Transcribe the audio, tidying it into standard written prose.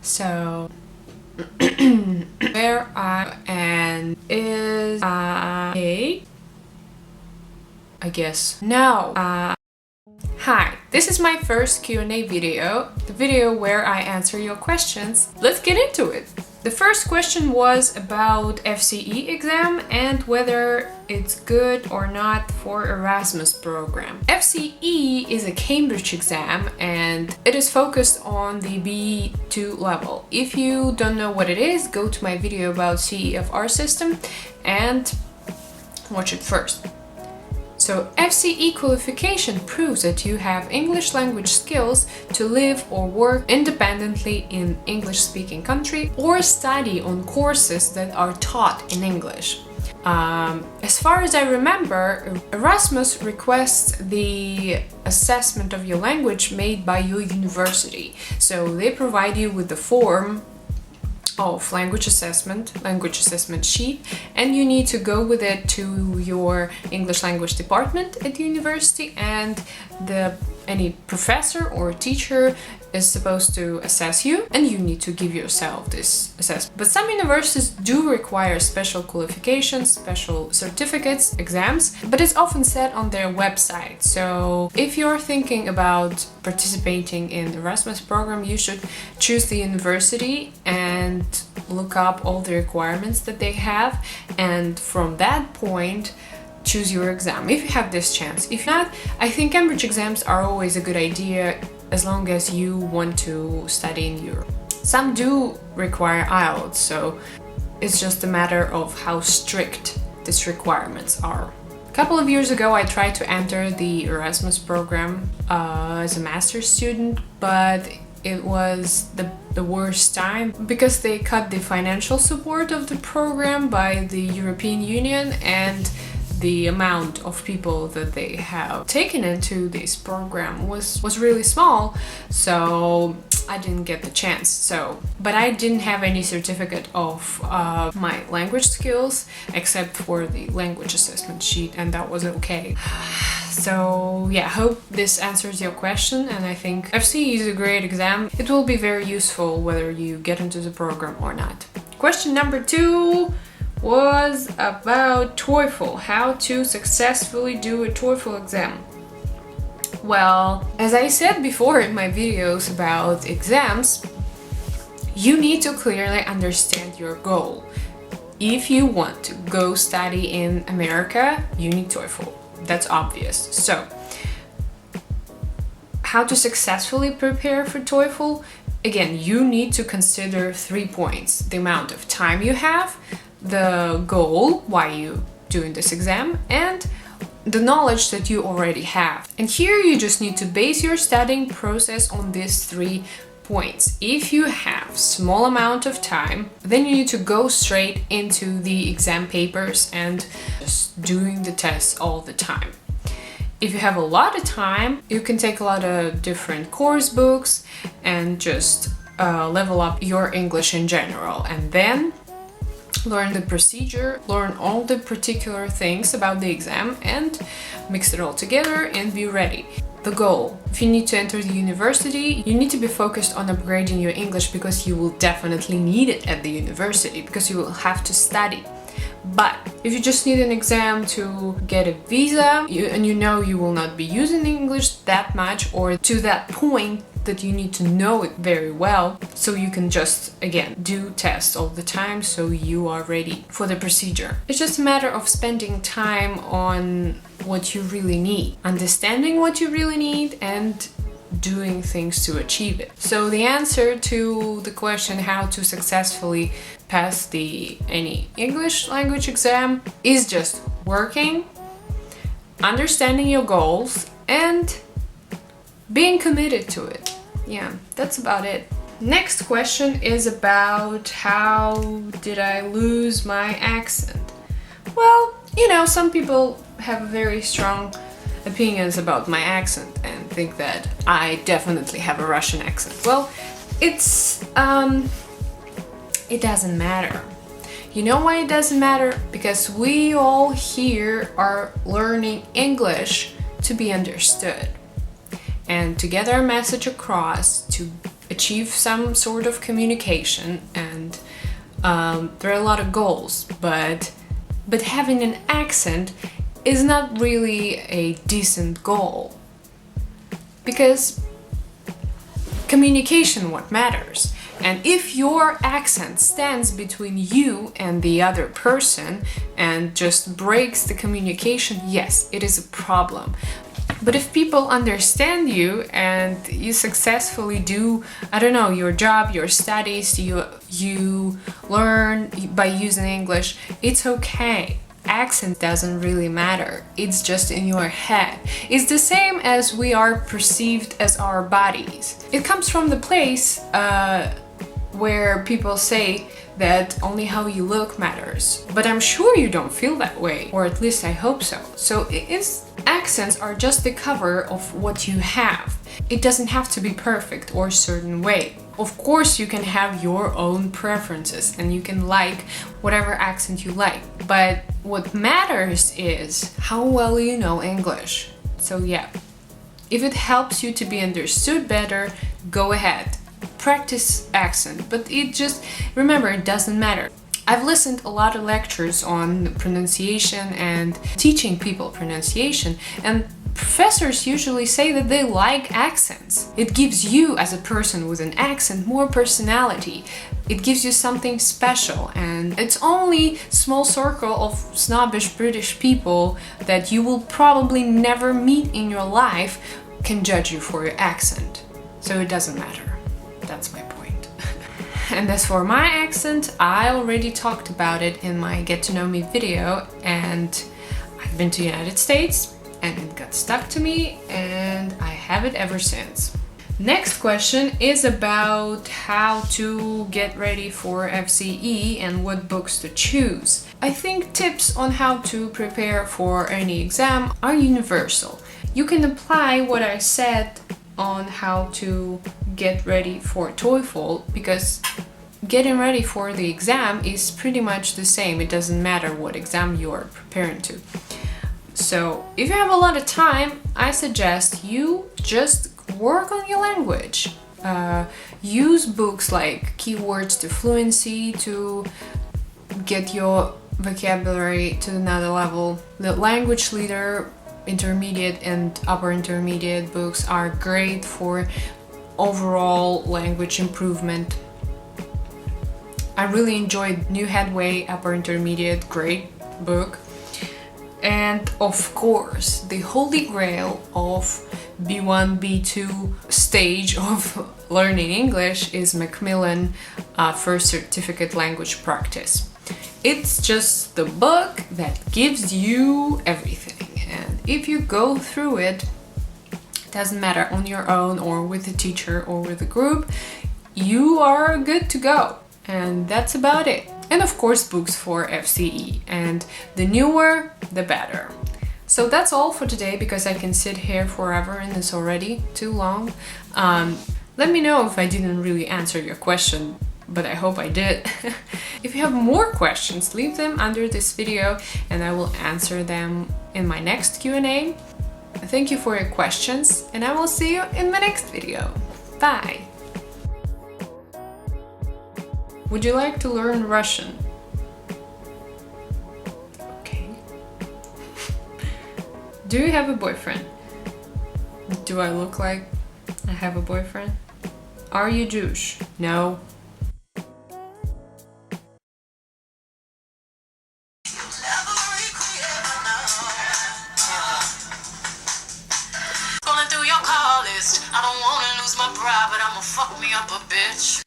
So where I am is A, I guess. No. Hi, this is my first Q&A video, the video where I answer your questions. Let's get into it. The first question was about FCE exam and whether it's good or not for Erasmus program. FCE is a Cambridge exam and it is focused on the B2 level. If you don't know what it is, go to my video about CEFR system and watch it first. So FCE qualification proves that you have English language skills to live or work independently in English-speaking country or study on courses that are taught in English. As far as I remember, Erasmus requests the assessment of your language made by your university. So they provide you with the form of language assessment sheet, and you need to go with it to your English language department at the university, and any professor or teacher is supposed to assess you, and you need to give yourself this assessment. But some universities do require special qualifications, special certificates, exams, but it's often said on their website. So if you're thinking about participating in the Erasmus program, you should choose the university and look up all the requirements that they have, and from that point choose your exam if you have this chance. If not, I think Cambridge exams are always a good idea as long as you want to study in Europe. Some do require IELTS, so it's just a matter of how strict these requirements are. A couple of years ago I tried to enter the Erasmus program as a master's student, but it was the worst time because they cut the financial support of the program by the European Union, and the amount of people that they have taken into this program was really small, so I didn't get the chance. But I didn't have any certificate of my language skills except for the language assessment sheet, and that was okay. So yeah, hope this answers your question, and I think FCE is a great exam. It will be very useful whether you get into the program or not. Question number 2 was about Toefl, how to successfully do a Toefl exam. Well, as I said before in my videos about exams, you need to clearly understand your goal. If you want to go study in America, you need Toefl. That's obvious. So, how to successfully prepare for Toefl? Again, you need to consider 3 points: the amount of time you have, the goal, why you doing this exam, and the knowledge that you already have. And here you just need to base your studying process on these 3 points. If you have small amount of time, then you need to go straight into the exam papers and just doing the tests all the time. If you have a lot of time, you can take a lot of different course books and just level up your English in general, and then learn the procedure, learn all the particular things about the exam, and mix it all together and be ready. The goal: if you need to enter the university, you need to be focused on upgrading your English, because you will definitely need it at the university, because you will have to study. But if you just need an exam to get a visa, and you know you will not be using English that much or to that point that you need to know it very well, so you can just, again, do tests all the time so you are ready for the procedure. It's just a matter of spending time on what you really need, understanding what you really need, and doing things to achieve it. So the answer to the question how to successfully pass any English language exam is just working, understanding your goals, and being committed to it. Yeah, that's about it. Next question is about how did I lose my accent? Well, you know, some people have very strong opinions about my accent and think that I definitely have a Russian accent. Well, it doesn't matter. You know why it doesn't matter? Because we all here are learning English to be understood and to get our message across, to achieve some sort of communication, and there are a lot of goals, but having an accent is not really a decent goal, because communication what matters. And if your accent stands between you and the other person and just breaks the communication, yes, it is a problem. But if people understand you and you successfully do, I don't know, your job, your studies, you learn by using English, it's okay. Accent doesn't really matter. It's just in your head. It's the same as we are perceived as our bodies. It comes from the place where people say that only how you look matters. But I'm sure you don't feel that way, or at least I hope so. So accents are just the cover of what you have. It doesn't have to be perfect or a certain way. Of course, you can have your own preferences and you can like whatever accent you like. But what matters is how well you know English. So yeah, if it helps you to be understood better, go ahead. Practice accent, but remember, it doesn't matter. I've listened a lot of lectures on pronunciation and teaching people pronunciation, and professors usually say that they like accents. It gives you, as a person with an accent, more personality. It gives you something special, and it's only small circle of snobbish British people that you will probably never meet in your life can judge you for your accent. So it doesn't matter. That's my point. And as for my accent, I already talked about it in my Get to Know Me video, and I've been to the United States and it got stuck to me and I have it ever since. Next question is about how to get ready for FCE and what books to choose. I think tips on how to prepare for any exam are universal. You can apply what I said on how to get ready for Toefl, because getting ready for the exam is pretty much the same. It doesn't matter what exam you are preparing to. So if you have a lot of time, I suggest you just work on your language. Use books like Keywords to Fluency to get your vocabulary to another level. The Language Leader, intermediate and upper intermediate books are great for overall language improvement. I really enjoyed New Headway, upper intermediate, great book. And of course, the holy grail of B1, B2 stage of learning English is Macmillan First Certificate Language Practice. It's just the book that gives you everything. And if you go through it, doesn't matter on your own or with a teacher or with a group, you are good to go. And that's about it. And of course, books for FCE, and the newer the better. So that's all for today, because I can sit here forever and it's already too long. Let me know if I didn't really answer your question, but I hope I did. If you have more questions, leave them under this video and I will answer them in my next Q&A. Thank you for your questions, and I will see you in my next video. Bye! Would you like to learn Russian? Okay. Do you have a boyfriend? Do I look like I have a boyfriend? Are you Jewish? No. I don't wanna lose my pride, but I'ma fuck me up a bitch.